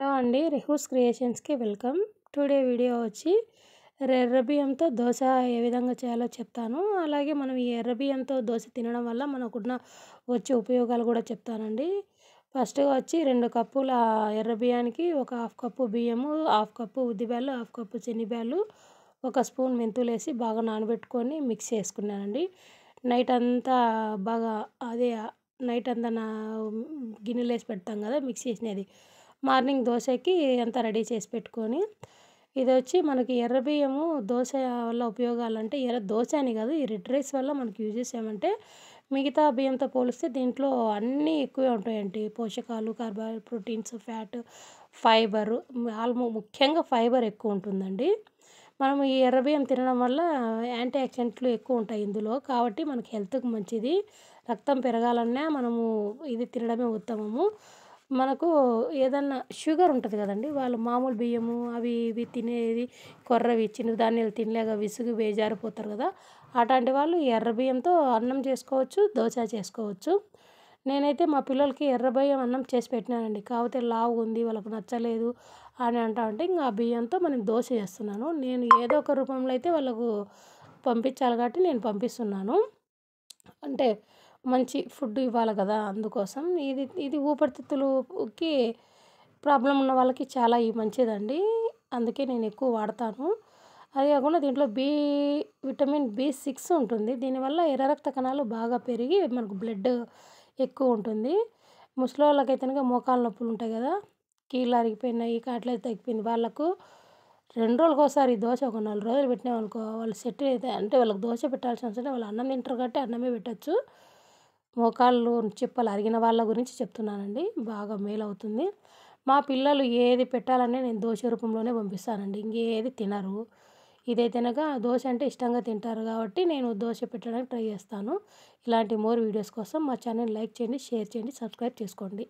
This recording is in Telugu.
హలో అండి, రెహూస్ క్రియేషన్స్కి వెల్కమ్. టుడే వీడియో వచ్చి ఎర్ర బియ్యంతో దోశ ఏ విధంగా చేయాలో చెప్తాను. అలాగే మనం ఈ ఎర్ర బియ్యంతో దోశ తినడం వల్ల మనకున్న వచ్చే ఉపయోగాలు కూడా చెప్తానండి. ఫస్ట్గా వచ్చి 2 కప్పుల ఎర్ర బియ్యానికి ఒక హాఫ్ కప్పు బియ్యము, హాఫ్ కప్పు ఉద్దిబ్యాళ్ళు, హాఫ్ కప్పు శనగబ్యాళ్ళు, ఒక స్పూన్ మెంతులు వేసి బాగా నానబెట్టుకొని మిక్స్ చేసుకున్నానండి. నైట్ అంతా బాగా నైట్ అంతా గిన్నెలో వేసి పెడతాం కదా మిక్స్ చేసినది. మార్నింగ్ దోశకి అంతా రెడీ చేసి పెట్టుకొని, ఇది వచ్చి మనకి ఎర్ర బియ్యము దోశ వల్ల ఉపయోగాలంటే దోశ అని కాదు, ఈ రెడ్ రైస్ వల్ల మనకి యూజెస్ ఏమంటే మిగతా బియ్యంతో పోలిస్తే దీంట్లో అన్నీ ఎక్కువే ఉంటాయండి. పోషకాలు, ప్రోటీన్స్, ఫ్యాట్, ఫైబరు, ముఖ్యంగా ఫైబర్ ఎక్కువ ఉంటుందండి. మనం ఈ ఎర్ర బియ్యం తినడం వల్ల యాంటీ ఆక్సిడెంట్లు ఎక్కువ ఉంటాయి ఇందులో, కాబట్టి మనకి హెల్త్కి మంచిది. రక్తం పెరగాలన్నా మనము ఇది తినడమే ఉత్తమము. మనకు ఏదన్నా షుగర్ ఉంటుంది కదండి, వాళ్ళు మామూలు బియ్యము అవి ఇవి తినేది కొర్రవి చిన్నధాన్యాలు తినలేక విసుగు బేజారిపోతారు కదా, అట్లాంటి వాళ్ళు ఎర్ర బియ్యంతో అన్నం చేసుకోవచ్చు, దోశ చేసుకోవచ్చు. నేనైతే మా పిల్లలకి ఎర్ర బియ్యం అన్నం చేసి పెట్టినానండి. కాకపోతే లావుగా ఉంది, వాళ్ళకు నచ్చలేదు అని ఉంటే ఇంకా ఆ బియ్యంతో మనం దోశ చేస్తున్నాను. నేను ఏదో ఒక రూపంలో అయితే వాళ్ళకు పంపించాలి కాబట్టి నేను పంపిస్తున్నాను. అంటే మంచి ఫుడ్ ఇవ్వాలి కదా, అందుకోసం ఇది ఇది ఊపిరితిత్తులకి ప్రాబ్లం ఉన్న వాళ్ళకి చాలా మంచిదండి. అందుకే నేను ఎక్కువ వాడతాను. అది కాకుండా దీంట్లో విటమిన్ B6 ఉంటుంది. దీనివల్ల ఎర్ర రక్త కణాలు బాగా పెరిగి మనకు బ్లడ్ ఎక్కువ ఉంటుంది. ముసలి వాళ్ళకైతే మోకాళ్ళ నొప్పులు ఉంటాయి కదా, కీళ్ళు అరిగిపోయినాయి, కాట్లేదు తగ్గిపోయింది, వాళ్ళకు 2 రోజులకోసారి దోశ ఒక 4 రోజులు పెట్టినామనుకో వాళ్ళు సెట్ అయితే, అంటే వాళ్ళకి దోశ పెట్టాల్సిన అవసరం, వాళ్ళు అన్నం తింటారు కాబట్టి అన్నమే పెట్టచ్చు. మోకాళ్ళు చిప్పలు అరిగిన వాళ్ళ గురించి చెప్తున్నానండి, బాగా మేలవుతుంది. మా పిల్లలు ఏది పెట్టాలనే నేను దోశ రూపంలోనే పంపిస్తానండి, ఇంకేది తినరు. ఇదైతేనక దోశ అంటే ఇష్టంగా తింటారు కాబట్టి నేను దోశ పెట్టడానికి ట్రై చేస్తాను. ఇలాంటి మోర్ వీడియోస్ కోసం మా ఛానల్ లైక్ చేయండి, షేర్ చేయండి, సబ్స్క్రైబ్ చేసుకోండి.